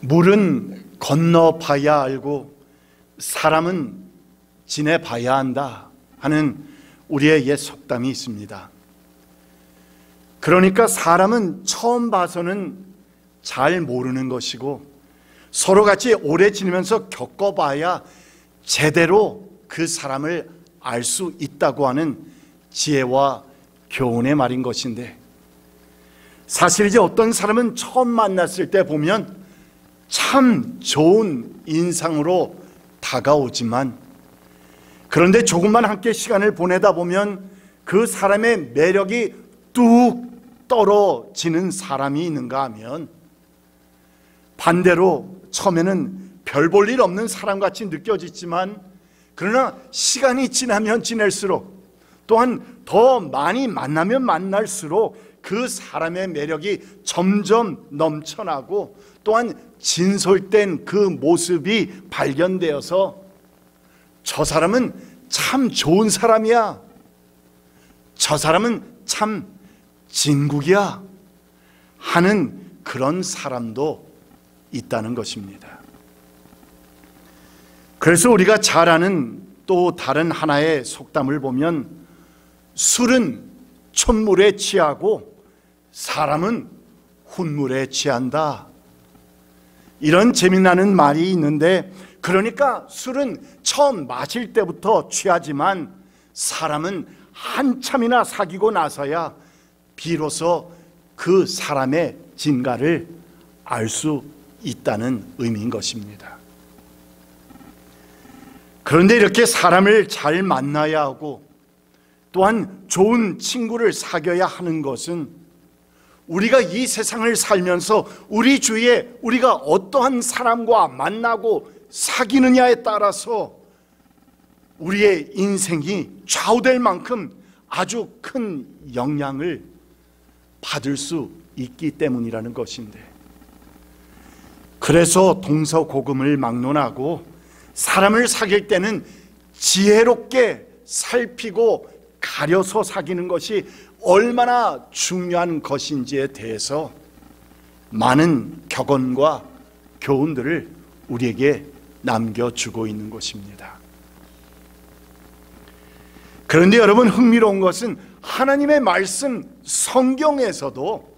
물은 건너봐야 알고 사람은 지내봐야 한다 하는 우리의 옛 속담이 있습니다. 그러니까 사람은 처음 봐서는 잘 모르는 것이고 서로 같이 오래 지내면서 겪어봐야 제대로 그 사람을 알 수 있다고 하는 지혜와 교훈의 말인 것인데, 사실 이제 어떤 사람은 처음 만났을 때 보면 참 좋은 인상으로 다가오지만, 그런데 조금만 함께 시간을 보내다 보면 그 사람의 매력이 뚝 떨어지는 사람이 있는가 하면, 반대로 처음에는 별 볼 일 없는 사람같이 느껴지지만 그러나 시간이 지나면 지날수록, 또한 더 많이 만나면 만날수록 그 사람의 매력이 점점 넘쳐나고, 또한 진솔된 그 모습이 발견되어서 저 사람은 참 좋은 사람이야, 저 사람은 참 진국이야 하는 그런 사람도 있다는 것입니다. 그래서 우리가 잘 아는 또 다른 하나의 속담을 보면, 술은 촛물에 취하고 사람은 훈물에 취한다, 이런 재미나는 말이 있는데, 그러니까 술은 처음 마실 때부터 취하지만 사람은 한참이나 사귀고 나서야 비로소 그 사람의 진가를 알 수 있다는 의미인 것입니다. 그런데 이렇게 사람을 잘 만나야 하고 또한 좋은 친구를 사귀어야 하는 것은, 우리가 이 세상을 살면서 우리 주위에 우리가 어떠한 사람과 만나고 사귀느냐에 따라서 우리의 인생이 좌우될 만큼 아주 큰 영향을 받을 수 있기 때문이라는 것인데, 그래서 동서고금을 막론하고 사람을 사귈 때는 지혜롭게 살피고 가려서 사귀는 것이 얼마나 중요한 것인지에 대해서 많은 격언과 교훈들을 우리에게 남겨주고 있는 것입니다. 그런데 여러분, 흥미로운 것은 하나님의 말씀 성경에서도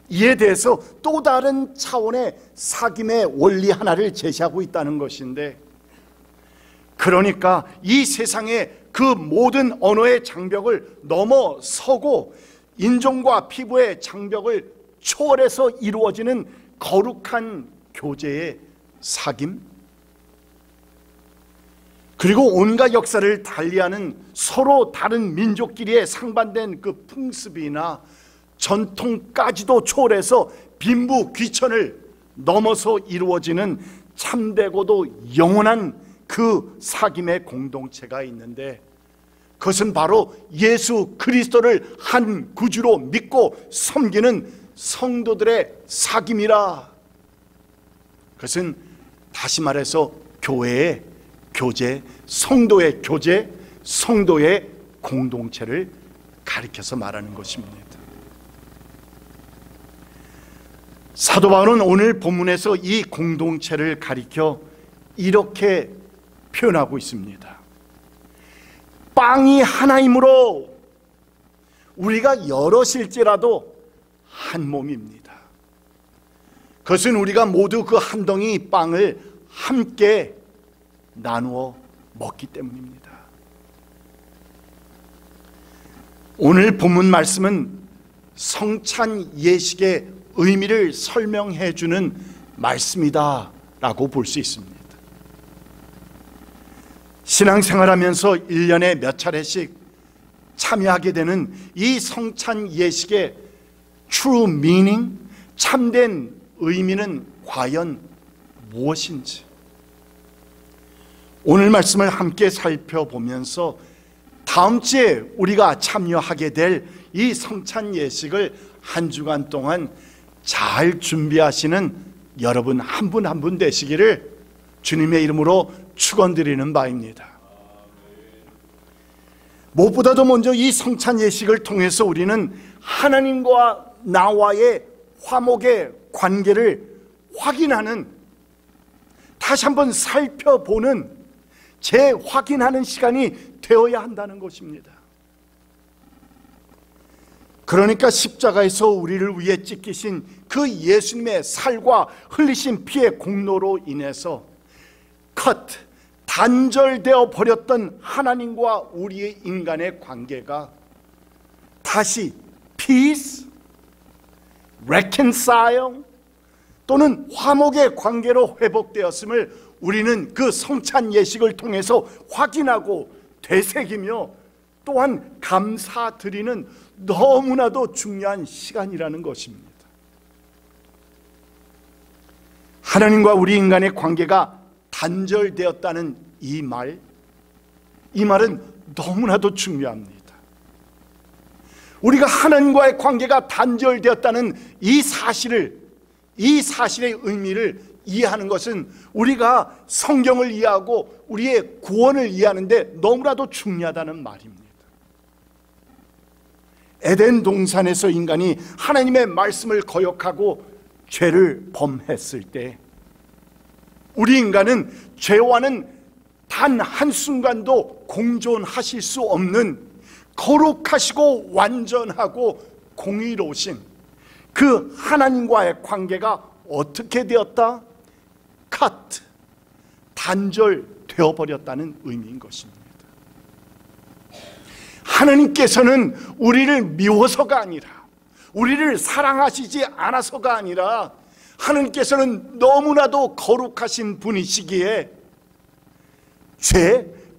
이에 대해서 또 다른 차원의 사귐의 원리 하나를 제시하고 있다는 것인데, 그러니까 이 세상의 그 모든 언어의 장벽을 넘어서고 인종과 피부의 장벽을 초월해서 이루어지는 거룩한 교제의 사귐, 그리고 온갖 역사를 달리하는 서로 다른 민족끼리의 상반된 그 풍습이나 전통까지도 초월해서 빈부 귀천을 넘어서 이루어지는 참되고도 영원한 그 사귐의 공동체가 있는데, 그것은 바로 예수 그리스도를 한 구주로 믿고 섬기는 성도들의 사귐이라. 그것은 다시 말해서 교회의 교제, 성도의 교제, 성도의 공동체를 가리켜서 말하는 것입니다. 사도 바울은 오늘 본문에서 이 공동체를 가리켜 이렇게 표현하고 있습니다. 빵이 하나이므로 우리가 여럿일지라도 한 몸입니다. 그것은 우리가 모두 그 한 덩이 빵을 함께 나누어 먹기 때문입니다. 오늘 본문 말씀은 성찬 예식의 의미를 설명해 주는 말씀이다 라고 볼 수 있습니다. 신앙생활하면서 1년에 몇 차례씩 참여하게 되는 이 성찬 예식의 true meaning, 참된 의미는 과연 무엇인지, 오늘 말씀을 함께 살펴보면서 다음 주에 우리가 참여하게 될 이 성찬 예식을 한 주간 동안 잘 준비하시는 여러분 한 분 한 분 되시기를 주님의 이름으로 축원드리는 바입니다. 무엇보다도 먼저 이 성찬 예식을 통해서 우리는 하나님과 나와의 화목의 관계를 확인하는, 다시 한번 살펴보는, 재확인하는 시간이 되어야 한다는 것입니다. 그러니까 십자가에서 우리를 위해 찢기신 그 예수님의 살과 흘리신 피의 공로로 인해서 단절되어 버렸던 하나님과 우리의 인간의 관계가 다시 peace, reconcile 또는 화목의 관계로 회복되었음을 우리는 그 성찬 예식을 통해서 확인하고 되새기며 또한 감사드리는 너무나도 중요한 시간이라는 것입니다. 하나님과 우리 인간의 관계가 단절되었다는 이 말은 너무나도 중요합니다. 우리가 하나님과의 관계가 단절되었다는 이 사실의 의미를 이해하는 것은 우리가 성경을 이해하고 우리의 구원을 이해하는데 너무나도 중요하다는 말입니다. 에덴 동산에서 인간이 하나님의 말씀을 거역하고 죄를 범했을 때 우리 인간은 죄와는 단 한순간도 공존하실 수 없는 거룩하시고 완전하고 공의로우신 그 하나님과의 관계가 어떻게 되었다? 단절되어 버렸다는 의미인 것입니다. 하나님께서는 우리를 미워서가 아니라, 우리를 사랑하시지 않아서가 아니라, 하나님께서는 너무나도 거룩하신 분이시기에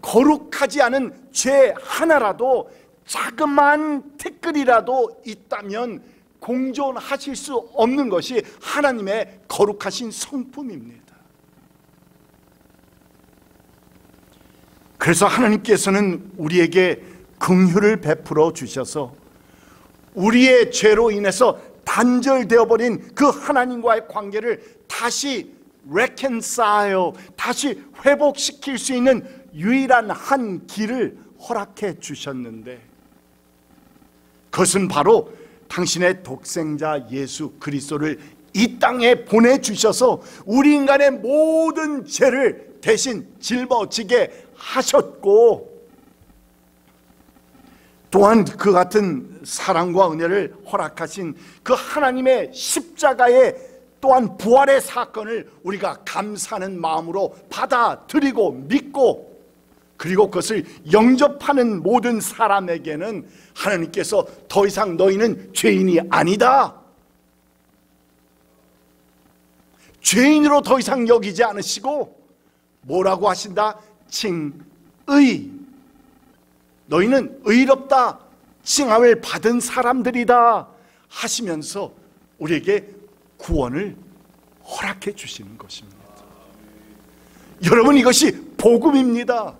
거룩하지 않은 죄 하나라도, 자그마한 티끌이라도 있다면 공존하실 수 없는 것이 하나님의 거룩하신 성품입니다. 그래서 하나님께서는 우리에게 긍휼을 베풀어 주셔서 우리의 죄로 인해서 단절되어 버린 그 하나님과의 관계를 다시 reconcile, 다시 회복시킬 수 있는 유일한 한 길을 허락해 주셨는데, 그것은 바로 당신의 독생자 예수 그리스도를 이 땅에 보내주셔서 우리 인간의 모든 죄를 대신 짊어지게 하셨고, 또한 그 같은 사랑과 은혜를 허락하신 그 하나님의 십자가의 또한 부활의 사건을 우리가 감사하는 마음으로 받아들이고 믿고, 그리고 그것을 영접하는 모든 사람에게는 하나님께서 더 이상 너희는 죄인이 아니다, 죄인으로 더 이상 여기지 않으시고 뭐라고 하신다? 칭의, 너희는 의롭다 칭함을 받은 사람들이다 하시면서 우리에게 구원을 허락해 주시는 것입니다. 여러분, 이것이 복음입니다.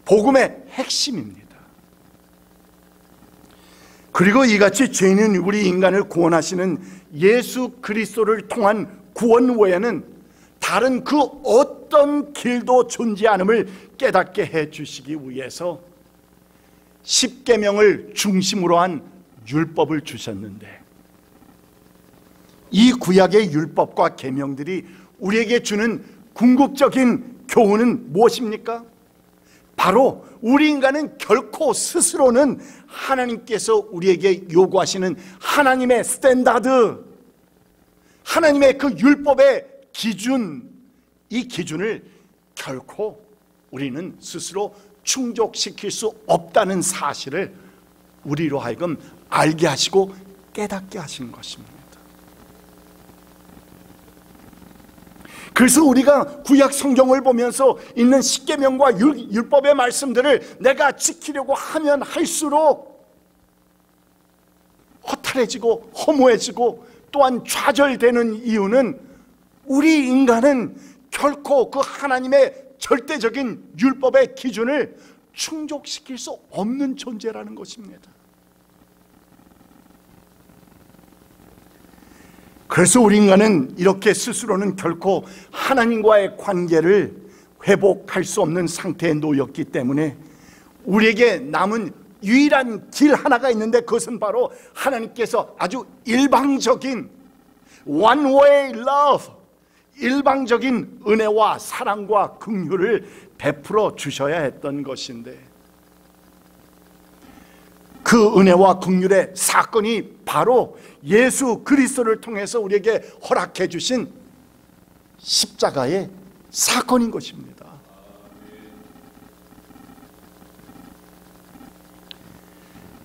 복음의 핵심입니다. 그리고 이같이 죄인인 우리 인간을 구원하시는 예수 그리스도를 통한 구원 외에는 다른 그 어떤 길도 존재하는을 깨닫게 해 주시기 위해서 십계명을 중심으로 한 율법을 주셨는데, 이 구약의 율법과 계명들이 우리에게 주는 궁극적인 교훈은 무엇입니까? 바로 우리 인간은 결코 스스로는 하나님께서 우리에게 요구하시는 하나님의 스탠다드, 하나님의 그 율법의 기준, 이 기준을 결코 우리는 스스로 충족시킬 수 없다는 사실을 우리로 하여금 알게 하시고 깨닫게 하신 것입니다. 그래서 우리가 구약 성경을 보면서 있는 십계명과 율법의 말씀들을 내가 지키려고 하면 할수록 허탈해지고 허무해지고 또한 좌절되는 이유는 우리 인간은 결코 그 하나님의 절대적인 율법의 기준을 충족시킬 수 없는 존재라는 것입니다. 그래서 우리 인간은 이렇게 스스로는 결코 하나님과의 관계를 회복할 수 없는 상태에 놓였기 때문에 우리에게 남은 유일한 길 하나가 있는데, 그것은 바로 하나님께서 아주 일방적인 one way love, 일방적인 은혜와 사랑과 긍휼을 베풀어 주셔야 했던 것인데, 그 은혜와 긍휼의 사건이 바로 예수 그리스도를 통해서 우리에게 허락해 주신 십자가의 사건인 것입니다.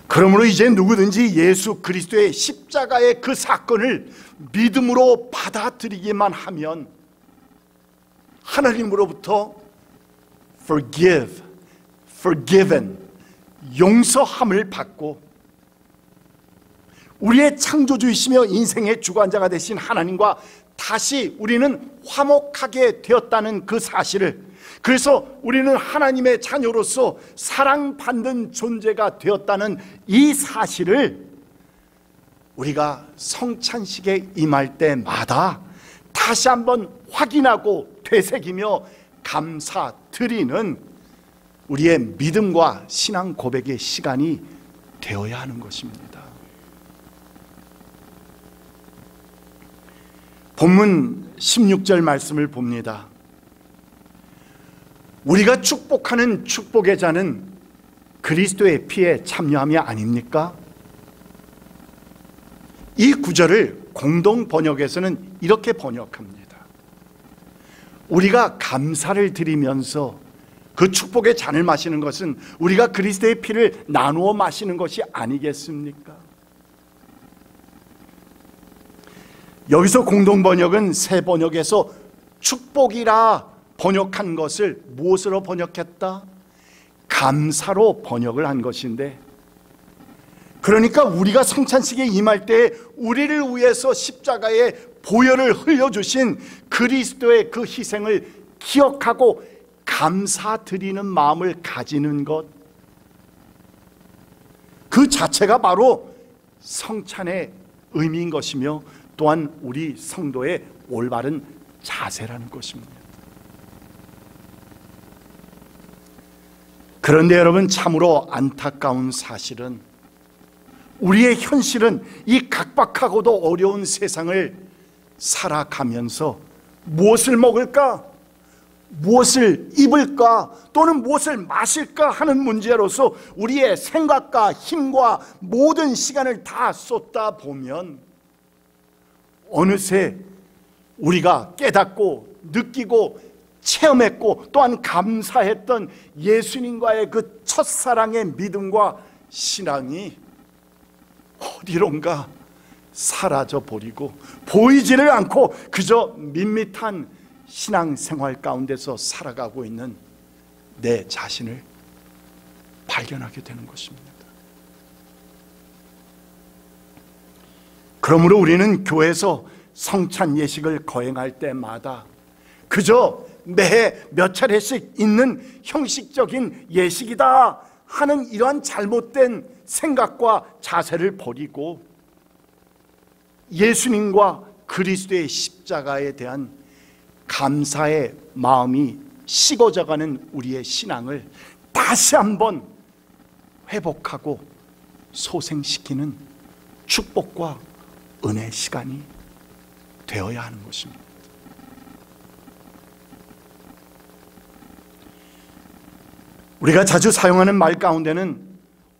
그러므로 이제 누구든지 예수 그리스도의 십자가의 그 사건을 믿음으로 받아들이기만 하면 하나님으로부터 forgiven, 용서함을 받고 우리의 창조주이시며 인생의 주관자가 되신 하나님과 다시 우리는 화목하게 되었다는 그 사실을, 그래서 우리는 하나님의 자녀로서 사랑받는 존재가 되었다는 이 사실을 우리가 성찬식에 임할 때마다 다시 한번 확인하고 되새기며 감사드리는 우리의 믿음과 신앙 고백의 시간이 되어야 하는 것입니다. 본문 16절 말씀을 봅니다. 우리가 축복하는 축복의 잔은 그리스도의 피에 참여함이 아닙니까? 이 구절을 공동 번역에서는 이렇게 번역합니다. 우리가 감사를 드리면서 그 축복의 잔을 마시는 것은 우리가 그리스도의 피를 나누어 마시는 것이 아니겠습니까? 여기서 공동 번역은 새 번역에서 축복이라 번역한 것을 무엇으로 번역했다? 감사로 번역을 한 것인데, 그러니까 우리가 성찬식에 임할 때 우리를 위해서 십자가에 보혈을 흘려주신 그리스도의 그 희생을 기억하고 감사드리는 마음을 가지는 것, 그 자체가 바로 성찬의 의미인 것이며 또한 우리 성도의 올바른 자세라는 것입니다. 그런데 여러분, 참으로 안타까운 사실은 우리의 현실은 이 각박하고도 어려운 세상을 살아가면서 무엇을 먹을까? 무엇을 입을까? 또는 무엇을 마실까 하는 문제로서 우리의 생각과 힘과 모든 시간을 다 쏟다 보면 어느새 우리가 깨닫고 느끼고 체험했고 또한 감사했던 예수님과의 그 첫사랑의 믿음과 신앙이 어디론가 사라져 버리고 보이지를 않고 그저 밋밋한 신앙생활 가운데서 살아가고 있는 내 자신을 발견하게 되는 것입니다. 그러므로 우리는 교회에서 성찬 예식을 거행할 때마다 그저 매해 몇 차례씩 있는 형식적인 예식이다 하는 이러한 잘못된 생각과 자세를 버리고 예수님과 그리스도의 십자가에 대한 감사의 마음이 식어져가는 우리의 신앙을 다시 한번 회복하고 소생시키는 축복과 은혜의 시간이 되어야 하는 것입니다. 우리가 자주 사용하는 말 가운데는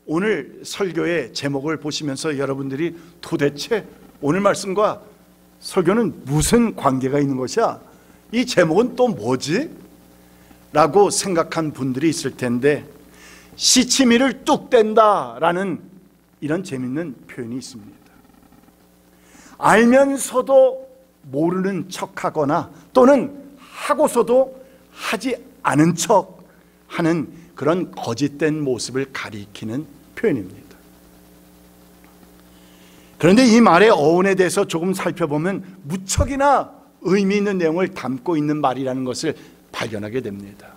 오늘 설교의 제목을 보시면서 여러분들이 도대체 오늘 말씀과 설교는 무슨 관계가 있는 것이야? 이 제목은 또 뭐지? 라고 생각한 분들이 있을 텐데, 시치미를 뚝 뗀다 라는 이런 재밌는 표현이 있습니다. 알면서도 모르는 척하거나 또는 하고서도 하지 않은 척 하는 그런 거짓된 모습을 가리키는 표현입니다. 그런데 이 말의 어원에 대해서 조금 살펴보면 무척이나 의미 있는 내용을 담고 있는 말이라는 것을 발견하게 됩니다.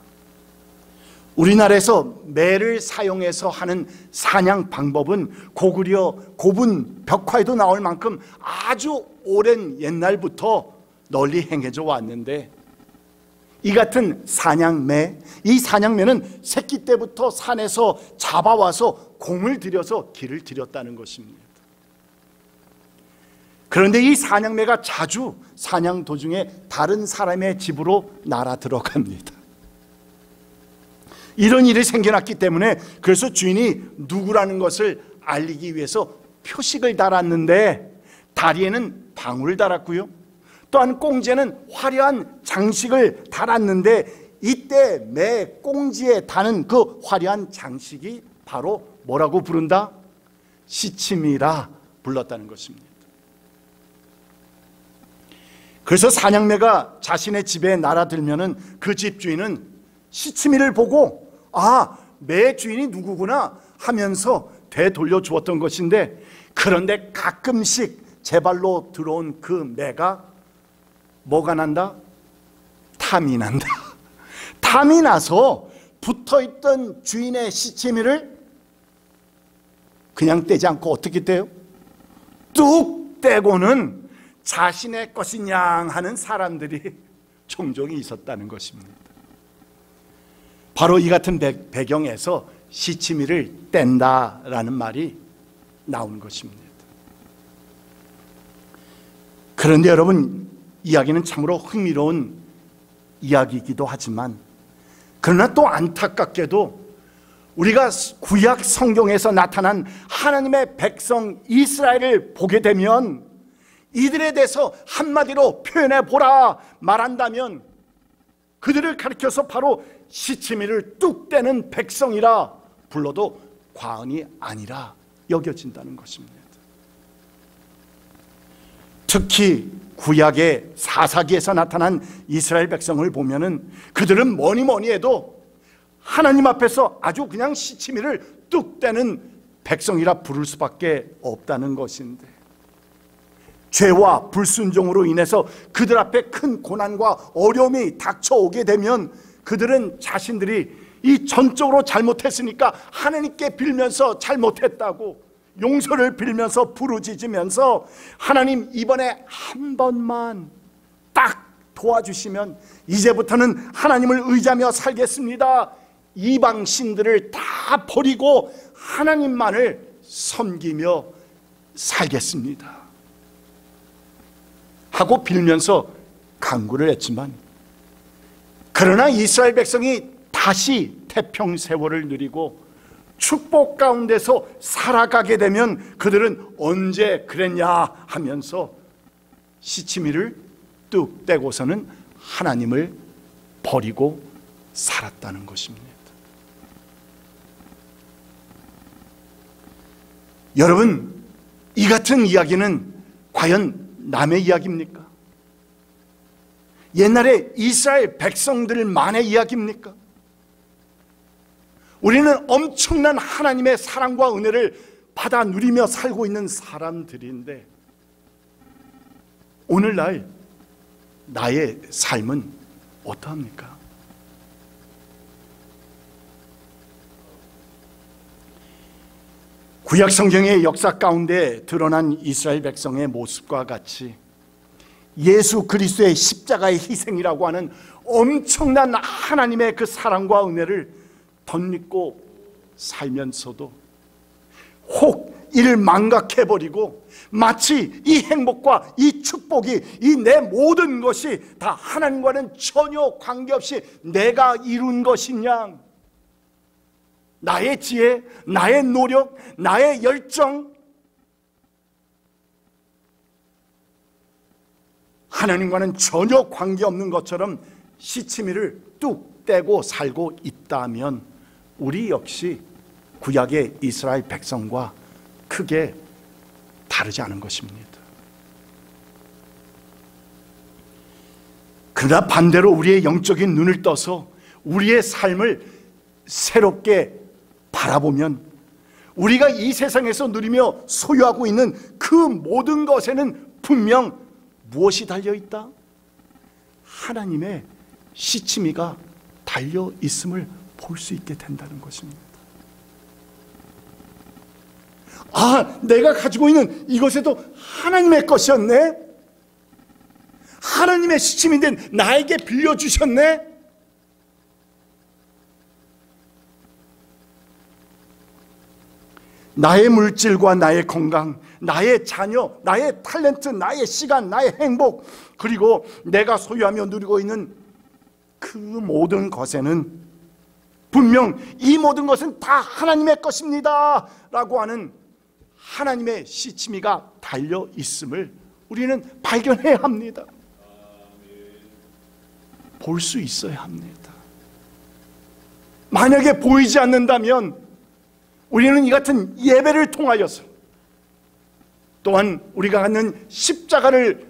우리나라에서 매를 사용해서 하는 사냥 방법은 고구려 고분 벽화에도 나올 만큼 아주 오랜 옛날부터 널리 행해져 왔는데, 이 같은 사냥매, 이 사냥매는 새끼 때부터 산에서 잡아와서 공을 들여서 길을 들였다는 것입니다. 그런데 이 사냥매가 자주 사냥 도중에 다른 사람의 집으로 날아 들어갑니다. 이런 일이 생겨났기 때문에 그래서 주인이 누구라는 것을 알리기 위해서 표식을 달았는데 다리에는 방울을 달았고요, 또한 꽁지에는 화려한 장식을 달았는데 이때 매 꽁지에 다는 그 화려한 장식이 바로 뭐라고 부른다? 시치미라 불렀다는 것입니다. 그래서 사냥매가 자신의 집에 날아들면은 그 집주인은 시치미를 보고 매 주인이 누구구나 하면서 되돌려 주었던 것인데, 그런데 가끔씩 제 발로 들어온 그 매가 뭐가 난다? 탐이 난다. 탐이 나서 붙어있던 주인의 시치미를 그냥 떼지 않고 어떻게 떼요? 뚝 떼고는 자신의 것이냐 하는 사람들이 종종 있었다는 것입니다. 바로 이 같은 배경에서 시치미를 뗀다라는 말이 나온 것입니다. 그런데 여러분, 이야기는 참으로 흥미로운 이야기이기도 하지만, 그러나 또 안타깝게도 우리가 구약 성경에서 나타난 하나님의 백성 이스라엘을 보게 되면 이들에 대해서 한마디로 표현해 보라 말한다면 그들을 가리켜서 바로 시치미를 뚝 떼는 백성이라 불러도 과언이 아니라 여겨진다는 것입니다. 특히 구약의 사사기에서 나타난 이스라엘 백성을 보면은 그들은 뭐니 해도 하나님 앞에서 아주 그냥 시치미를 뚝 떼는 백성이라 부를 수밖에 없다는 것인데, 죄와 불순종으로 인해서 그들 앞에 큰 고난과 어려움이 닥쳐오게 되면 그들은 자신들이 이 전적으로 잘못했으니까 하나님께 빌면서 잘못했다고 용서를 빌면서 부르짖으면서 하나님 이번에 한 번만 딱 도와주시면 이제부터는 하나님을 의지하며 살겠습니다, 이방 신들을 다 버리고 하나님만을 섬기며 살겠습니다 하고 빌면서 간구를 했지만, 그러나 이스라엘 백성이 다시 태평세월을 누리고 축복 가운데서 살아가게 되면 그들은 언제 그랬냐 하면서 시치미를 뚝 떼고서는 하나님을 버리고 살았다는 것입니다. 여러분, 이 같은 이야기는 과연 남의 이야기입니까? 옛날에 이스라엘 백성들만의 이야기입니까? 우리는 엄청난 하나님의 사랑과 은혜를 받아 누리며 살고 있는 사람들인데, 오늘날 나의 삶은 어떠합니까? 구약 성경의 역사 가운데 드러난 이스라엘 백성의 모습과 같이 예수 그리스도의 십자가의 희생이라고 하는 엄청난 하나님의 그 사랑과 은혜를 덧입고 살면서도 혹 이를 망각해버리고 마치 이 행복과 이 축복이 이 내 모든 것이 다 하나님과는 전혀 관계없이 내가 이룬 것이냐, 나의 지혜, 나의 노력, 나의 열정, 하나님과는 전혀 관계없는 것처럼 시치미를 뚝 떼고 살고 있다면 우리 역시 구약의 이스라엘 백성과 크게 다르지 않은 것입니다. 그러나 반대로 우리의 영적인 눈을 떠서 우리의 삶을 새롭게 바라보면 우리가 이 세상에서 누리며 소유하고 있는 그 모든 것에는 분명 무엇이 달려있다? 하나님의 시치미가 달려있음을 볼 수 있게 된다는 것입니다. 내가 가지고 있는 이것에도 하나님의 것이었네? 하나님의 시침인데 나에게 빌려주셨네? 나의 물질과 나의 건강, 나의 자녀, 나의 탤런트, 나의 시간, 나의 행복, 그리고 내가 소유하며 누리고 있는 그 모든 것에는 분명 이 모든 것은 다 하나님의 것입니다 라고 하는 하나님의 시치미가 달려 있음을 우리는 발견해야 합니다. 볼 수 있어야 합니다. 만약에 보이지 않는다면 우리는 이 같은 예배를 통하여서, 또한 우리가 갖는 십자가를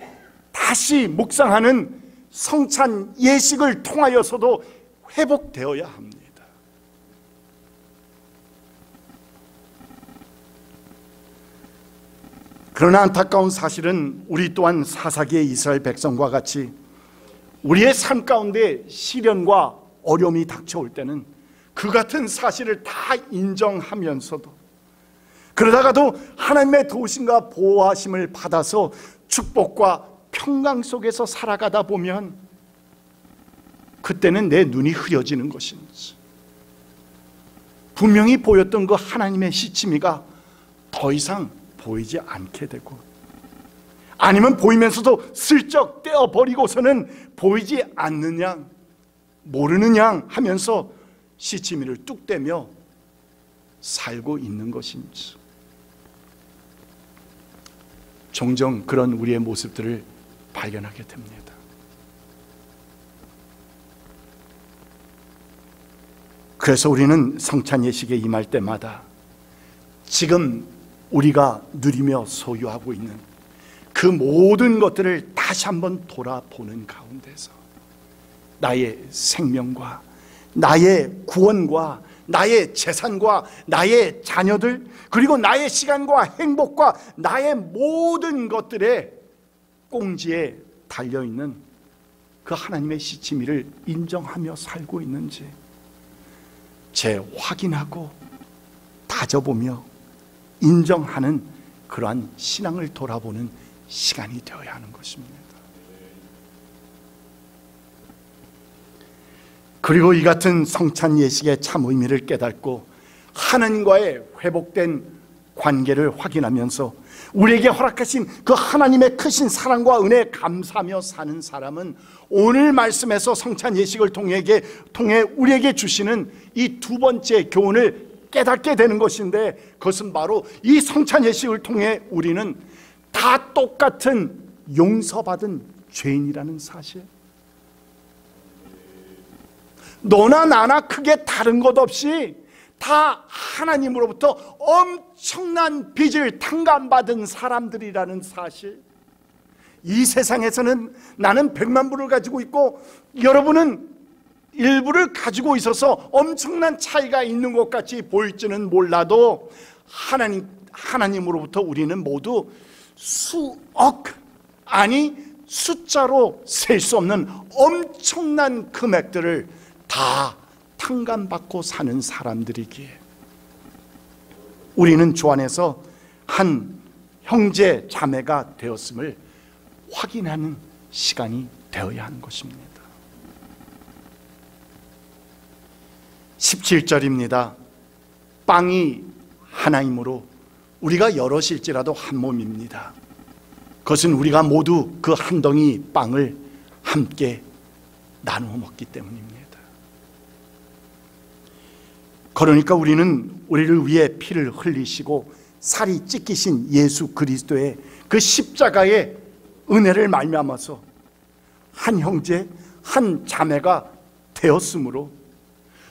다시 묵상하는 성찬 예식을 통하여서도 회복되어야 합니다. 그러나 안타까운 사실은 우리 또한 사사기의 이스라엘 백성과 같이 우리의 삶 가운데 시련과 어려움이 닥쳐올 때는 그 같은 사실을 다 인정하면서도, 그러다가도 하나님의 도우심과 보호하심을 받아서 축복과 평강 속에서 살아가다 보면 그때는 내 눈이 흐려지는 것인지, 분명히 보였던 그 하나님의 시치미가 더 이상 보이지 않게 되고, 아니면 보이면서도 슬쩍 떼어버리고서는 보이지 않는 양, 모르는 양 하면서 시치미를 뚝 떼며 살고 있는 것인지, 종종 그런 우리의 모습들을 발견하게 됩니다. 그래서 우리는 성찬 예식에 임할 때마다 지금 우리가 누리며 소유하고 있는 그 모든 것들을 다시 한번 돌아보는 가운데서 나의 생명과 나의 구원과 나의 재산과 나의 자녀들, 그리고 나의 시간과 행복과 나의 모든 것들의 꽁지에 달려있는 그 하나님의 시치미를 인정하며 살고 있는지 재확인하고 다져보며 인정하는 그러한 신앙을 돌아보는 시간이 되어야 하는 것입니다. 그리고 이 같은 성찬 예식의 참 의미를 깨닫고 하나님과의 회복된 관계를 확인하면서 우리에게 허락하신 그 하나님의 크신 사랑과 은혜에 감사하며 사는 사람은 오늘 말씀에서 성찬 예식을 통해 우리에게 주시는 이 두 번째 교훈을 깨닫게 되는 것인데, 그것은 바로 이 성찬 예식을 통해 우리는 다 똑같은 용서받은 죄인이라는 사실, 너나 나나 크게 다른 것 없이 다 하나님으로부터 엄청난 빚을 탕감받은 사람들이라는 사실, 이 세상에서는 나는 100만 불을 가지고 있고 여러분은 일부를 가지고 있어서 엄청난 차이가 있는 것 같이 보일지는 몰라도 하나님으로부터 우리는 모두 수억, 아니 숫자로 셀 수 없는 엄청난 금액들을 다 탕감받고 사는 사람들이기에 우리는 주 안에서 한 형제 자매가 되었음을 확인하는 시간이 되어야 하는 것입니다. 17절입니다. 빵이 하나이므로 우리가 여럿일지라도 한 몸입니다. 그것은 우리가 모두 그 한 덩이 빵을 함께 나누어 먹기 때문입니다. 그러니까 우리는 우리를 위해 피를 흘리시고 살이 찢기신 예수 그리스도의 그 십자가의 은혜를 말미암아서 한 형제 한 자매가 되었으므로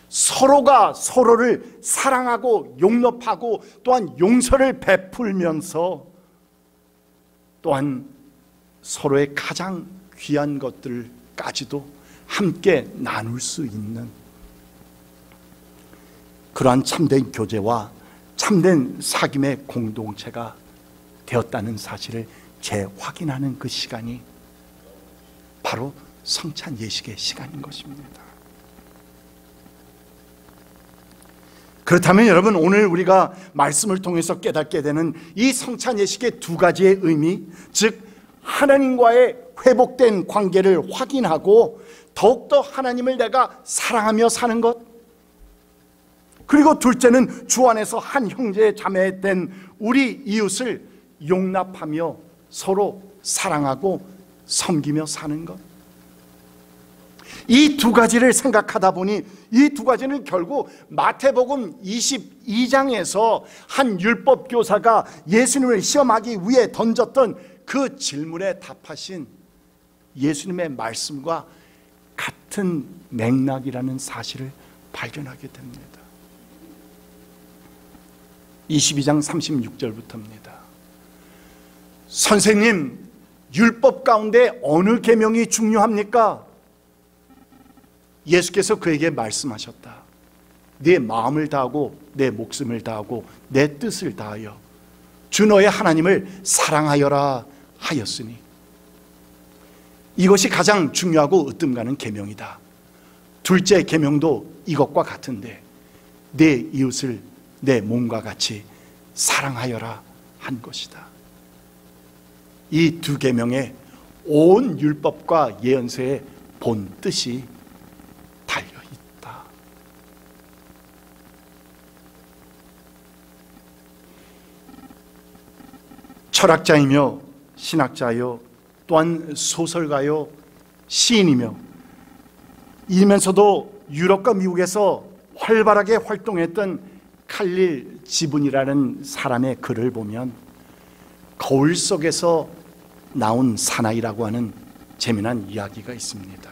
서로가 서로를 사랑하고 용납하고 또한 용서를 베풀면서 또한 서로의 가장 귀한 것들까지도 함께 나눌 수 있는 그러한 참된 교제와 참된 사귐의 공동체가 되었다는 사실을 재확인하는 그 시간이 바로 성찬 예식의 시간인 것입니다. 그렇다면 여러분, 오늘 우리가 말씀을 통해서 깨닫게 되는 이 성찬 예식의 두 가지의 의미, 즉 하나님과의 회복된 관계를 확인하고 더욱더 하나님을 내가 사랑하며 사는 것, 그리고 둘째는 주 안에서 한 형제 자매된 우리 이웃을 용납하며 서로 사랑하고 섬기며 사는 것. 이 두 가지를 생각하다 보니 이 두 가지는 결국 마태복음 22장에서 한 율법 교사가 예수님을 시험하기 위해 던졌던 그 질문에 답하신 예수님의 말씀과 같은 맥락이라는 사실을 발견하게 됩니다. 22장 36절부터입니다. 선생님, 율법 가운데 어느 계명이 중요합니까? 예수께서 그에게 말씀하셨다. 내 마음을 다하고 내 목숨을 다하고 내 뜻을 다하여 주 너의 하나님을 사랑하여라 하였으니, 이것이 가장 중요하고 으뜸가는 계명이다. 둘째 계명도 이것과 같은데 내 이웃을 내 몸과 같이 사랑하여라 한 것이다. 이 두 계명에 온 율법과 예언서의 본 뜻이 달려있다. 철학자이며 신학자요, 또한 소설가요, 시인이며, 이면서도 유럽과 미국에서 활발하게 활동했던 칼릴 지분이라는 사람의 글을 보면 거울 속에서 나온 사나이라고 하는 재미난 이야기가 있습니다.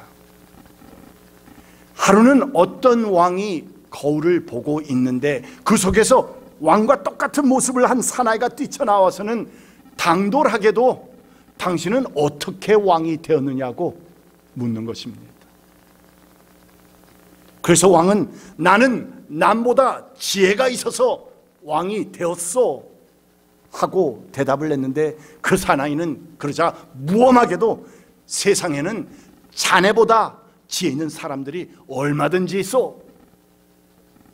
하루는 어떤 왕이 거울을 보고 있는데 그 속에서 왕과 똑같은 모습을 한 사나이가 뛰쳐나와서는 당돌하게도 당신은 어떻게 왕이 되었느냐고 묻는 것입니다. 그래서 왕은 나는 남보다 지혜가 있어서 왕이 되었소 하고 대답을 했는데, 그 사나이는 그러자 무엄하게도 세상에는 자네보다 지혜 있는 사람들이 얼마든지 있어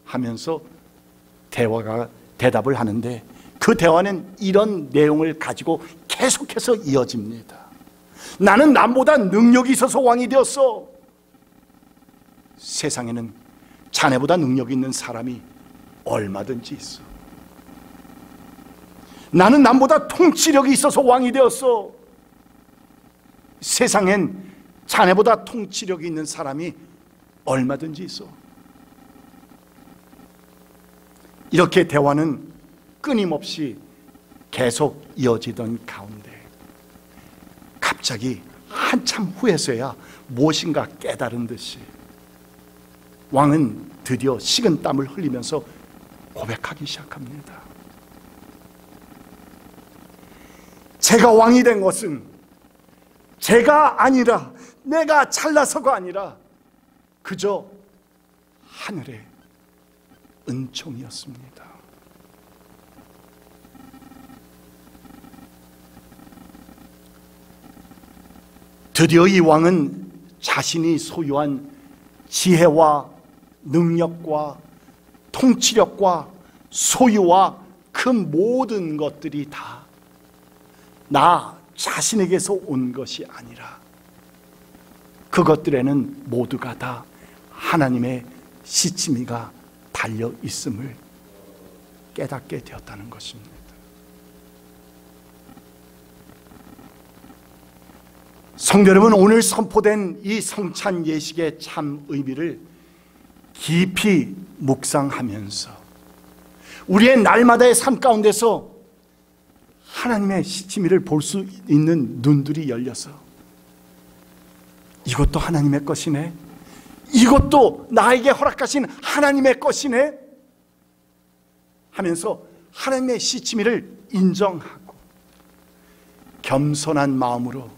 하면서 대답을 하는데, 그 대화는 이런 내용을 가지고 계속해서 이어집니다. 나는 남보다 능력이 있어서 왕이 되었어. 세상에는 자네보다 능력 있는 사람이 얼마든지 있어. 나는 남보다 통치력이 있어서 왕이 되었어. 세상엔 자네보다 통치력이 있는 사람이 얼마든지 있어. 이렇게 대화는 끊임없이 계속 이어지던 가운데 갑자기 한참 후에서야 무엇인가 깨달은 듯이 왕은 드디어 식은 땀을 흘리면서 고백하기 시작합니다. 제가 왕이 된 것은 제가 아니라, 내가 잘나서가 아니라 그저 하늘의 은총이었습니다. 드디어 이 왕은 자신이 소유한 지혜와 능력과 통치력과 소유와 그 모든 것들이 다 나 자신에게서 온 것이 아니라 그것들에는 모두가 다 하나님의 시치미가 달려 있음을 깨닫게 되었다는 것입니다. 성도 여러분, 오늘 선포된 이 성찬 예식의 참 의미를 깊이 묵상하면서 우리의 날마다의 삶 가운데서 하나님의 시치미를 볼 수 있는 눈들이 열려서 이것도 하나님의 것이네, 이것도 나에게 허락하신 하나님의 것이네 하면서 하나님의 시치미를 인정하고 겸손한 마음으로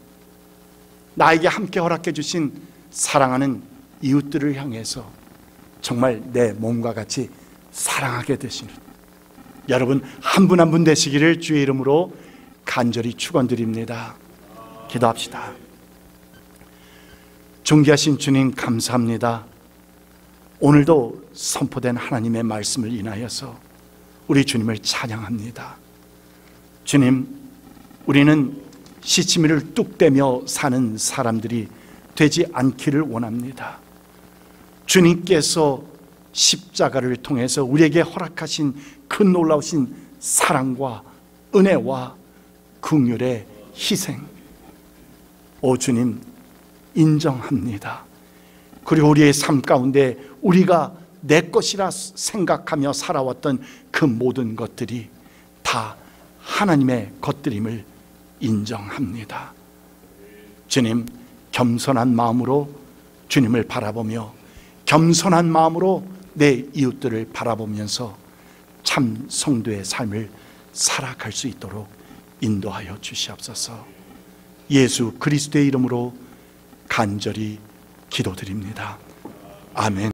나에게 함께 허락해 주신 사랑하는 이웃들을 향해서 정말 내 몸과 같이 사랑하게 되시는 여러분 한 분 한 분 되시기를 주의 이름으로 간절히 축원드립니다. 기도합시다. 존귀하신 주님, 감사합니다. 오늘도 선포된 하나님의 말씀을 인하여서 우리 주님을 찬양합니다. 주님, 우리는 시치미를 뚝대며 사는 사람들이 되지 않기를 원합니다. 주님께서 십자가를 통해서 우리에게 허락하신 그 놀라우신 사랑과 은혜와 긍휼의 희생, 오 주님 인정합니다. 그리고 우리의 삶 가운데 우리가 내 것이라 생각하며 살아왔던 그 모든 것들이 다 하나님의 것들임을 인정합니다. 주님, 겸손한 마음으로 주님을 바라보며 겸손한 마음으로 내 이웃들을 바라보면서 참 성도의 삶을 살아갈 수 있도록 인도하여 주시옵소서. 예수 그리스도의 이름으로 간절히 기도드립니다. 아멘.